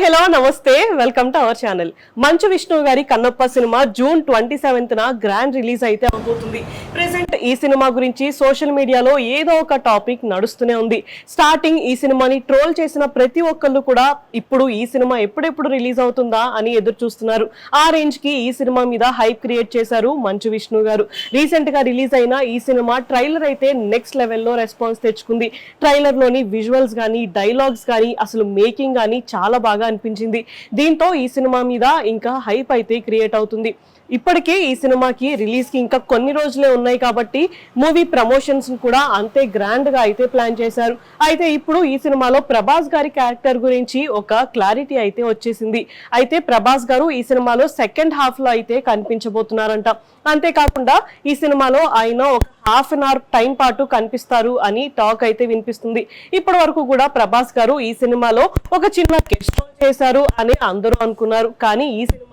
Hello నమస్తే, welcome to our channel. Manchu Vishnu గారి Kannappa cinema June 27న గ్రాండ్ రిలీజ్ అయితే అవబోతుంది. ప్రెసెంట్ ఈ సినిమా గురించి సోషల్ మీడియాలో ఏదో ఒక టాపిక్ నడుస్తూనే ఉంది. స్టార్టింగ్ ఈ సినిమాని ట్రోల్ చేసిన ప్రతి ఒక్కళ్ళు కూడా ఇప్పుడు ఈ సినిమా ఎప్పుడెప్పుడు రిలీజ్ అవుతుందా అని ఎదురు చూస్తున్నారు. ఆ రేంజ్ కి ఈ సినిమా మీద హైప్ క్రియేట్ చేశారు మంచు విష్ణు గారు. రీసెంట్ గా రిలీజ్ అయిన ఈ సినిమా ట్రైలర్ అయితే నెక్స్ట్ లెవెల్లో రెస్పాన్స్ తెచ్చుకుంది. ట్రైలర్ లోని విజువల్స్ గానీ, డైలాగ్స్ గానీ, అసలు మేకింగ్ గానీ చాలా బాగా అనిపించింది. దీంతో ఈ సినిమా మీద ఇంకా హైప్ అయితే క్రియేట్ అవుతుంది. ఇప్పటికే ఈ సినిమాకి రిలీజ్ కి ఇంకా కొన్ని రోజులే ఉన్నాయి కాబట్టి మూవీ ప్రమోషన్స్ కూడా అంతే గ్రాండ్ గా అయితే ప్లాన్ చేశారు. అయితే ఇప్పుడు ఈ సినిమాలో ప్రభాస్ గారి క్యారెక్టర్ గురించి ఒక క్లారిటీ అయితే వచ్చేసింది. అయితే ప్రభాస్ గారు ఈ సినిమాలో సెకండ్ హాఫ్ లో అయితే కనిపించబోతున్నారంట. అంతేకాకుండా ఈ సినిమాలో ఆయన ఒక హాఫ్ అన్ అవర్ టైం పాటు కనిపిస్తారు అని టాక్ అయితే వినిపిస్తుంది. ఇప్పటి వరకు కూడా ప్రభాస్ గారు ఈ సినిమాలో ఒక చిన్న గెస్ట్ రోల్ చేశారు అని అందరూ అనుకున్నారు. కానీ ఈ సినిమాలో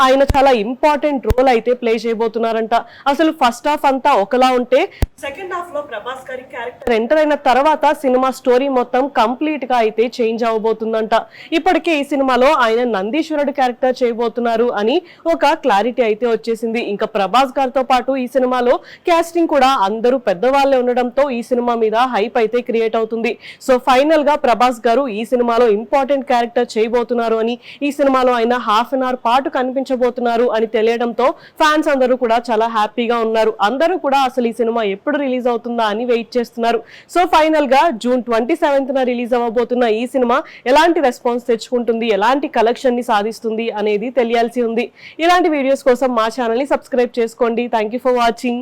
ఆయన చాలా ఇంపార్టెంట్ రోల్ అయితే ప్లే చేయబోతున్నారంట. అసలు ఫస్ట్ హాఫ్ అంతా ఒకలా ఉంటే సెకండ్ హాఫ్ లో ప్రభాస్ గారి క్యారెక్టర్ ఎంటర్ అయిన తర్వాత సినిమా స్టోరీ మొత్తం కంప్లీట్ గా అయితే చేంజ్ అవబోతుందంట. ఇప్పటికే ఈ సినిమాలో ఆయన నందీశ్వరుడు క్యారెక్టర్ చేయబోతున్నారు అని ఒక క్లారిటీ అయితే వచ్చేసింది. ఇంకా ప్రభాస్ గారితో పాటు ఈ సినిమాలో కాస్టింగ్ కూడా అందరూ పెద్దవాళ్ళే ఉండడంతో ఈ సినిమా మీద హైప్ అయితే క్రియేట్ అవుతుంది. సో ఫైనల్ గా ప్రభాస్ గారు ఈ సినిమాలో ఇంపార్టెంట్ క్యారెక్టర్ చేయబోతున్నారు అని, ఈ సినిమాలో ఆయన హాఫ్ అన్ అవర్ పాటు కనిపించబోతున్నారు అని తెలియడంతో ఫ్యాన్స్ అందరూ కూడా చాలా హ్యాపీగా ఉన్నారు. అందరూ కూడా అసలు ఈ సినిమా ఎప్పుడు రిలీజ్ అవుతుందా అని వెయిట్ చేస్తున్నారు. సో ఫైనల్ గా జూన్ 27న రిలీజ్ అవ్వబోతున్న ఈ సినిమా ఎలాంటి రెస్పాన్స్ తెచ్చుకుంటుంది, ఎలాంటి కలెక్షన్ ని సాధిస్తుంది అనేది తెలియాల్సి ఉంది. ఇలాంటి వీడియోస్ కోసం మా ఛానల్ ని సబ్స్క్రైబ్ చేసుకోండి. Thank you for watching.